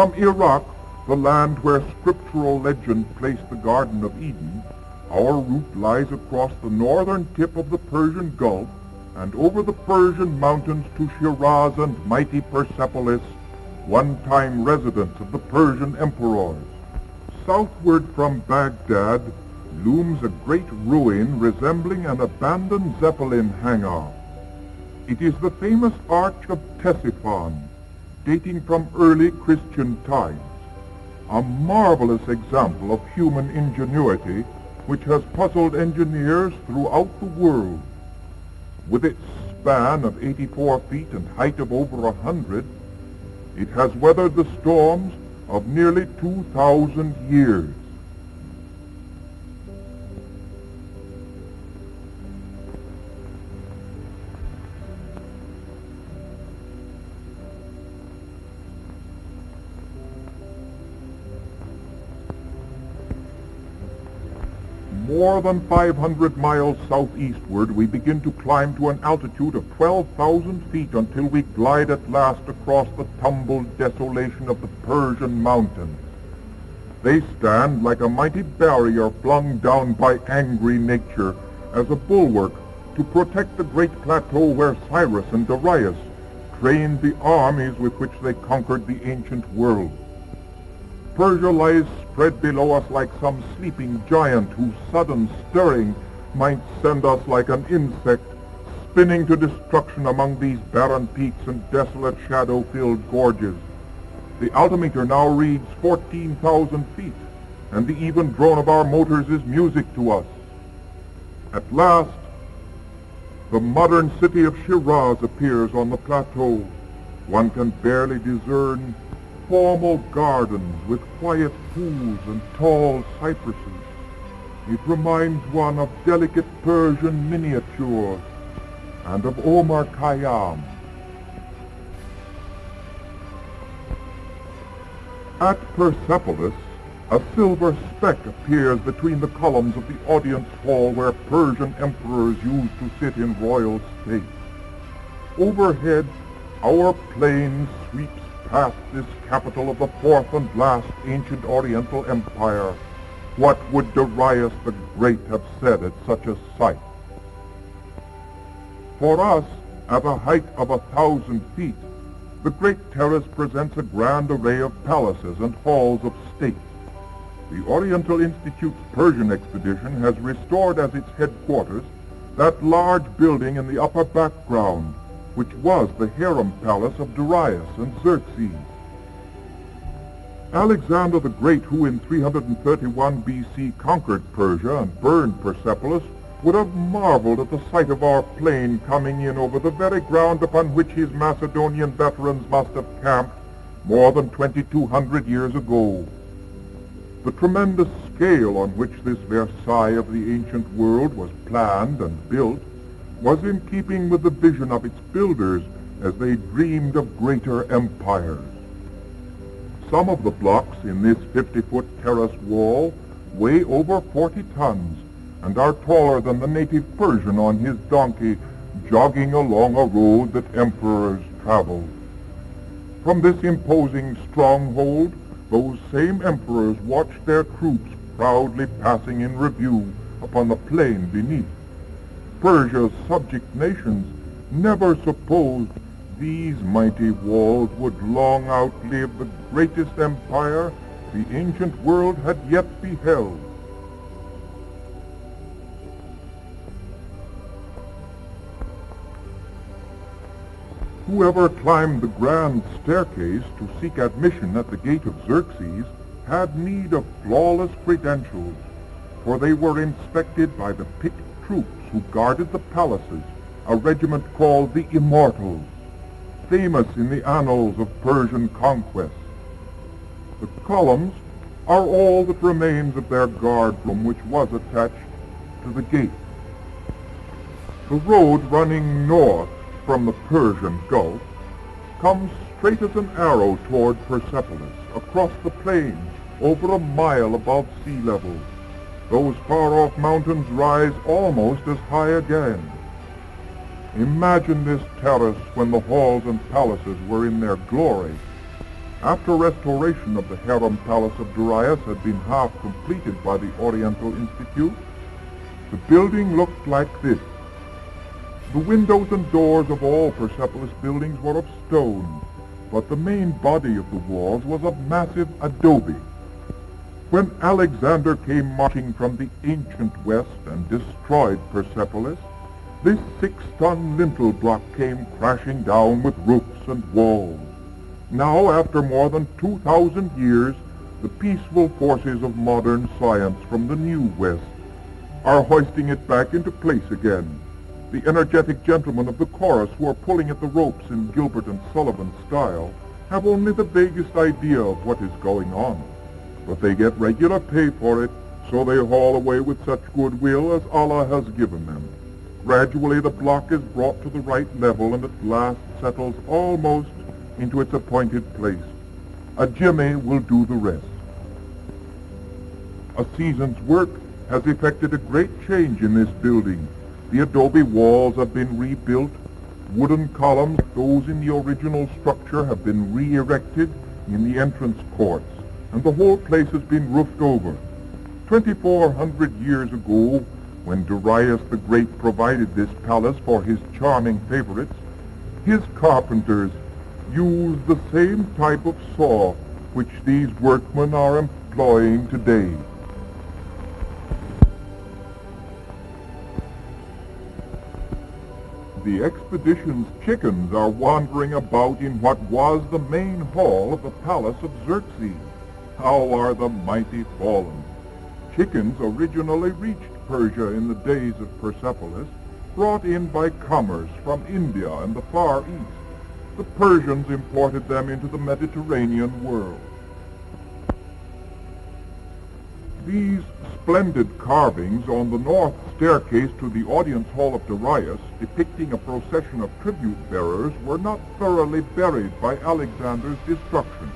From Iraq, the land where scriptural legend placed the Garden of Eden, our route lies across the northern tip of the Persian Gulf and over the Persian mountains to Shiraz and mighty Persepolis, one-time residence of the Persian emperors. Southward from Baghdad looms a great ruin resembling an abandoned Zeppelin hangar. It is the famous Arch of Ctesiphon, dating from early Christian times, a marvelous example of human ingenuity which has puzzled engineers throughout the world. With its span of 84 feet and height of over 100, it has weathered the storms of nearly 2,000 years. More than 500 miles southeastward, we begin to climb to an altitude of 12,000 feet until we glide at last across the tumbled desolation of the Persian mountains. They stand like a mighty barrier flung down by angry nature as a bulwark to protect the great plateau where Cyrus and Darius trained the armies with which they conquered the ancient world. Persia lies spread below us like some sleeping giant whose sudden stirring might send us like an insect spinning to destruction among these barren peaks and desolate shadow-filled gorges. The altimeter now reads 14,000 feet, and the even drone of our motors is music to us. At last, the modern city of Shiraz appears on the plateau. One can barely discern formal gardens with quiet pools and tall cypresses. It reminds one of delicate Persian miniatures and of Omar Khayyam. At Persepolis, a silver speck appears between the columns of the audience hall where Persian emperors used to sit in royal state. Overhead, our plane sweeps past this capital of the fourth and last ancient Oriental empire. What would Darius the Great have said at such a sight? For us, at a height of 1,000 feet, the Great Terrace presents a grand array of palaces and halls of state. The Oriental Institute's Persian expedition has restored as its headquarters that large building in the upper background, which was the harem palace of Darius and Xerxes. Alexander the Great, who in 331 BC conquered Persia and burned Persepolis, would have marveled at the sight of our plane coming in over the very ground upon which his Macedonian veterans must have camped more than 2,200 years ago. The tremendous scale on which this Versailles of the ancient world was planned and built was in keeping with the vision of its builders as they dreamed of greater empires. Some of the blocks in this 50-foot terrace wall weigh over 40 tons and are taller than the native Persian on his donkey jogging along a road that emperors traveled. From this imposing stronghold, those same emperors watched their troops proudly passing in review upon the plain beneath. Persia's subject nations never supposed these mighty walls would long outlive the greatest empire the ancient world had yet beheld. Whoever climbed the grand staircase to seek admission at the gate of Xerxes had need of flawless credentials, for they were inspected by the picked troops who guarded the palaces, a regiment called the Immortals, famous in the annals of Persian conquest. The columns are all that remains of their guard room, which was attached to the gate. The road running north from the Persian Gulf comes straight as an arrow toward Persepolis, across the plains, over a mile above sea level. Those far-off mountains rise almost as high again. Imagine this terrace when the halls and palaces were in their glory. After restoration of the harem palace of Darius had been half completed by the Oriental Institute, the building looked like this. The windows and doors of all Persepolis buildings were of stone, but the main body of the walls was of massive adobe. When Alexander came marching from the ancient west and destroyed Persepolis, this 6-ton lintel block came crashing down with roofs and walls. Now, after more than 2,000 years, the peaceful forces of modern science from the New West are hoisting it back into place again. The energetic gentlemen of the chorus who are pulling at the ropes in Gilbert and Sullivan style have only the vaguest idea of what is going on. But they get regular pay for it, so they haul away with such goodwill as Allah has given them. Gradually the block is brought to the right level and at last settles almost into its appointed place. A jimmy will do the rest. A season's work has effected a great change in this building. The adobe walls have been rebuilt. Wooden columns, those in the original structure, have been re-erected in the entrance courts, and the whole place has been roofed over. 2,400 years ago, when Darius the Great provided this palace for his charming favorites, his carpenters used the same type of saw which these workmen are employing today. The expedition's chickens are wandering about in what was the main hall of the palace of Xerxes. How are the mighty fallen! Chickens originally reached Persia in the days of Persepolis, brought in by commerce from India and the Far East. The Persians imported them into the Mediterranean world. These splendid carvings on the north staircase to the audience hall of Darius, depicting a procession of tribute bearers, were not thoroughly buried by Alexander's destruction.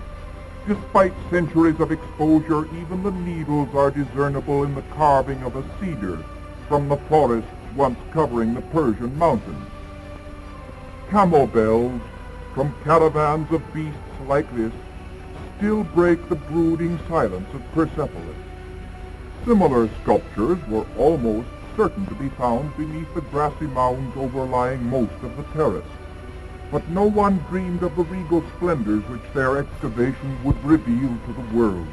Despite centuries of exposure, even the needles are discernible in the carving of a cedar from the forests once covering the Persian mountains. Camel bells from caravans of beasts like this still break the brooding silence of Persepolis. Similar sculptures were almost certain to be found beneath the grassy mounds overlying most of the terrace, but no one dreamed of the regal splendors which their excavation would reveal to the world.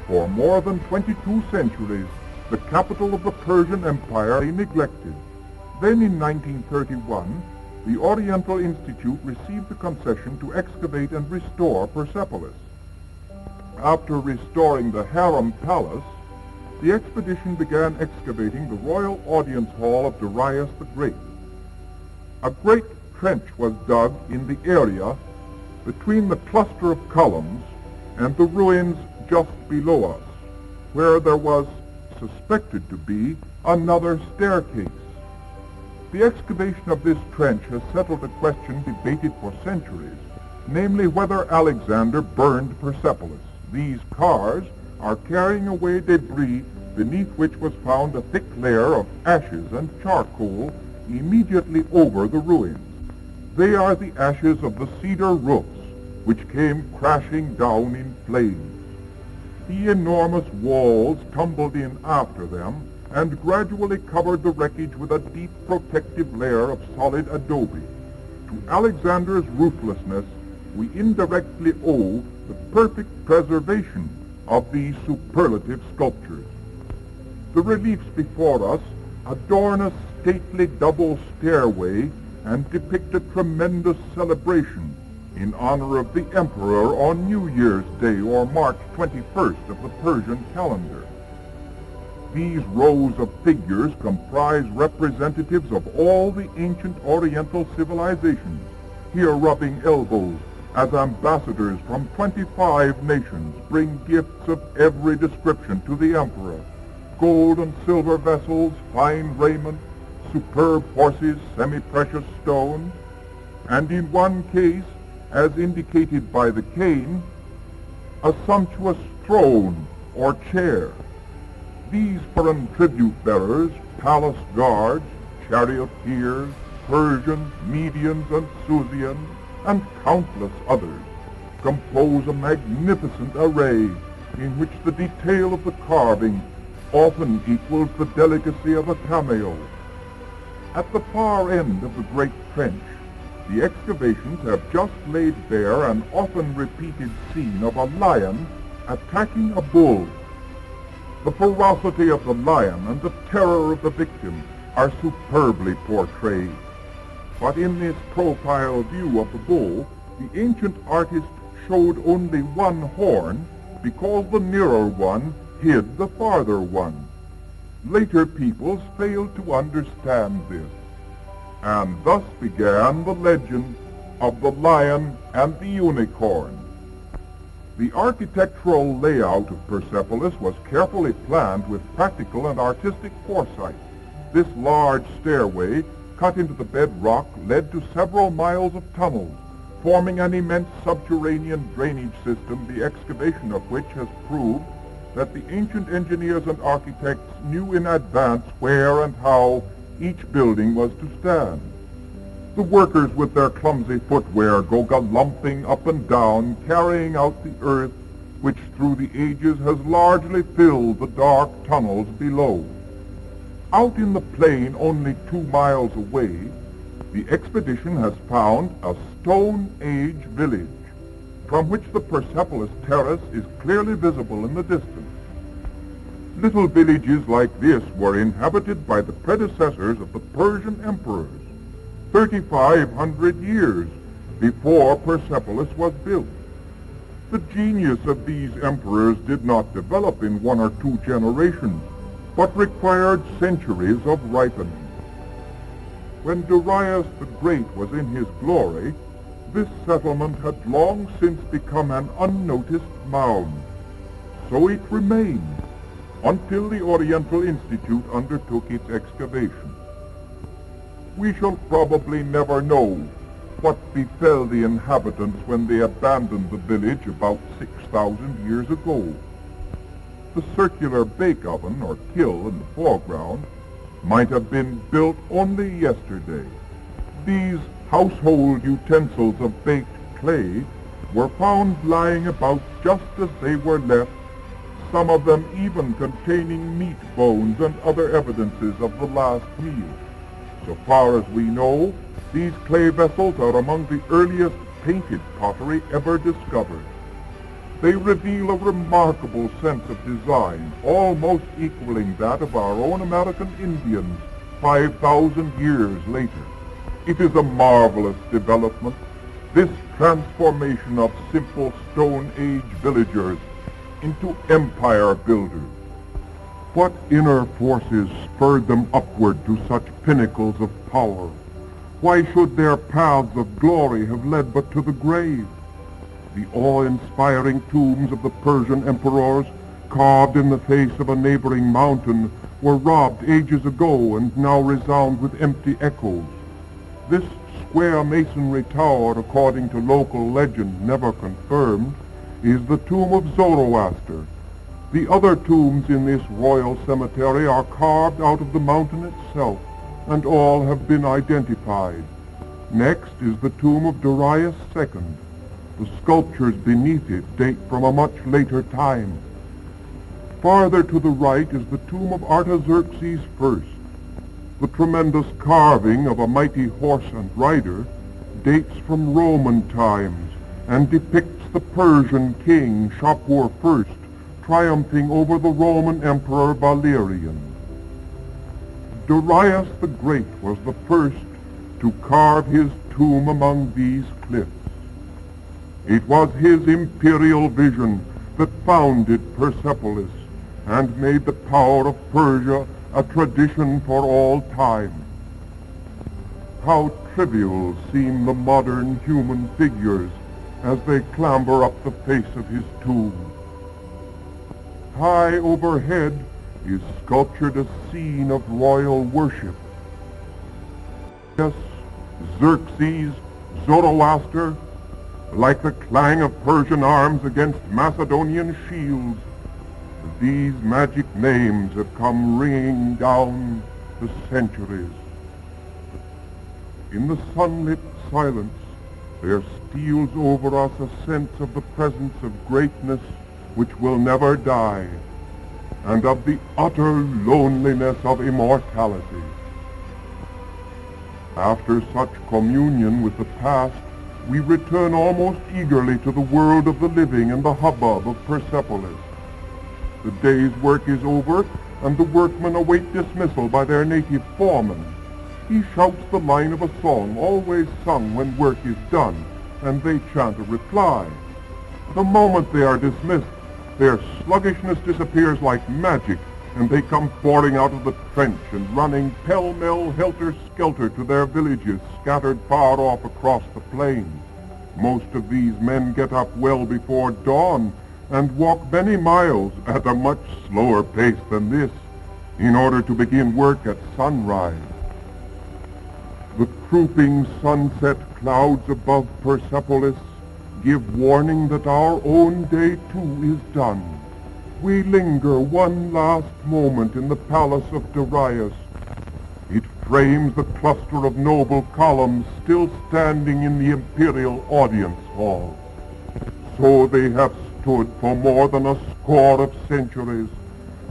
For more than 22 centuries, the capital of the Persian Empire lay neglected. Then in 1931, the Oriental Institute received the concession to excavate and restore Persepolis. After restoring the Harem Palace, the expedition began excavating the royal audience hall of Darius the Great. A great trench was dug in the area between the cluster of columns and the ruins just below us, where there was suspected to be another staircase. The excavation of this trench has settled a question debated for centuries, namely whether Alexander burned Persepolis. These cars are carrying away debris beneath which was found a thick layer of ashes and charcoal immediately over the ruins. They are the ashes of the cedar roofs which came crashing down in flames. The enormous walls tumbled in after them and gradually covered the wreckage with a deep protective layer of solid adobe. To Alexander's ruthlessness, we indirectly owe the perfect preservation of these superlative sculptures. The reliefs before us adorn a stately double stairway and depict a tremendous celebration in honor of the emperor on New Year's Day, or March 21st of the Persian calendar. These rows of figures comprise representatives of all the ancient Oriental civilizations, here rubbing elbows as ambassadors from 25 nations bring gifts of every description to the emperor: gold and silver vessels, fine raiment, superb horses, semi-precious stones, and in one case, as indicated by the cane, a sumptuous throne or chair. These foreign tribute-bearers, palace guards, charioteers, Persians, Medians, and Susians, and countless others, compose a magnificent array in which the detail of the carving often equals the delicacy of a cameo. At the far end of the great trench, the excavations have just laid bare an often repeated scene of a lion attacking a bull. The ferocity of the lion and the terror of the victim are superbly portrayed. But in this profile view of the bull, the ancient artist showed only one horn because the nearer one hid the farther one. Later peoples failed to understand this, and thus began the legend of the lion and the unicorn. The architectural layout of Persepolis was carefully planned with practical and artistic foresight. This large stairway, cut into the bedrock, led to several miles of tunnels, forming an immense subterranean drainage system, the excavation of which has proved that the ancient engineers and architects knew in advance where and how each building was to stand. The workers with their clumsy footwear go galumphing up and down, carrying out the earth, which through the ages has largely filled the dark tunnels below. Out in the plain only 2 miles away, the expedition has found a Stone Age village, from which the Persepolis terrace is clearly visible in the distance. Little villages like this were inhabited by the predecessors of the Persian emperors, 3,500 years before Persepolis was built. The genius of these emperors did not develop in 1 or 2 generations, but required centuries of ripening. When Darius the Great was in his glory, this settlement had long since become an unnoticed mound. So it remained until the Oriental Institute undertook its excavation. We shall probably never know what befell the inhabitants when they abandoned the village about 6,000 years ago. The circular bake oven or kiln in the foreground might have been built only yesterday. These household utensils of baked clay were found lying about just as they were left, some of them even containing meat bones and other evidences of the last meal. So far as we know, these clay vessels are among the earliest painted pottery ever discovered. They reveal a remarkable sense of design, almost equaling that of our own American Indians 5,000 years later. It is a marvelous development, this transformation of simple Stone Age villagers into empire builders. What inner forces spurred them upward to such pinnacles of power? Why should their paths of glory have led but to the grave? The awe-inspiring tombs of the Persian emperors, carved in the face of a neighboring mountain, were robbed ages ago and now resound with empty echoes. This square masonry tower, according to local legend never confirmed, is the tomb of Zoroaster. The other tombs in this royal cemetery are carved out of the mountain itself, and all have been identified. Next is the tomb of Darius II. The sculptures beneath it date from a much later time. Farther to the right is the tomb of Artaxerxes I. The tremendous carving of a mighty horse and rider dates from Roman times and depicts the Persian king Shapur I triumphing over the Roman emperor Valerian. Darius the Great was the first to carve his tomb among these cliffs. It was his imperial vision that founded Persepolis and made the power of Persia a tradition for all time. How trivial seem the modern human figures as they clamber up the face of his tomb. High overhead is sculptured a scene of royal worship. Yes, Xerxes, Zoroaster, like the clang of Persian arms against Macedonian shields, these magic names have come ringing down the centuries. In the sunlit silence, there steals over us a sense of the presence of greatness which will never die, and of the utter loneliness of immortality. After such communion with the past, we return almost eagerly to the world of the living and the hubbub of Persepolis. The day's work is over, and the workmen await dismissal by their native foreman. He shouts the line of a song always sung when work is done, and they chant a reply. The moment they are dismissed, their sluggishness disappears like magic, and they come pouring out of the trench and running pell-mell, helter-skelter to their villages scattered far off across the plains. Most of these men get up well before dawn and walk many miles at a much slower pace than this in order to begin work at sunrise. The trooping sunset clouds above Persepolis give warning that our own day too is done. We linger one last moment in the palace of Darius. It frames the cluster of noble columns still standing in the imperial audience hall. So they have stood for more than a score of centuries,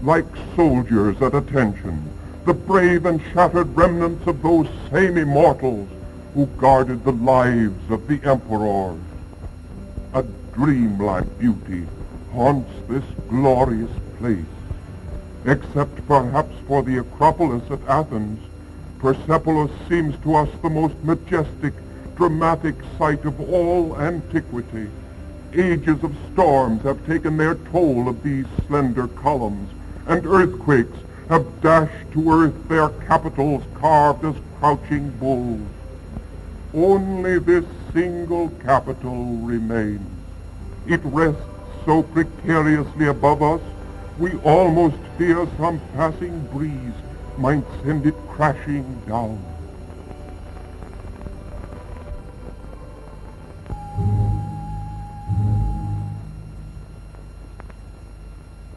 like soldiers at attention, the brave and shattered remnants of those same immortals who guarded the lives of the emperors. A dreamlike beauty haunts this glorious place. Except perhaps for the Acropolis at Athens, Persepolis seems to us the most majestic, dramatic sight of all antiquity. Ages of storms have taken their toll of these slender columns, and earthquakes have dashed to earth their capitals carved as crouching bulls. Only this single capital remains. It rests so precariously above us, we almost fear some passing breeze might send it crashing down.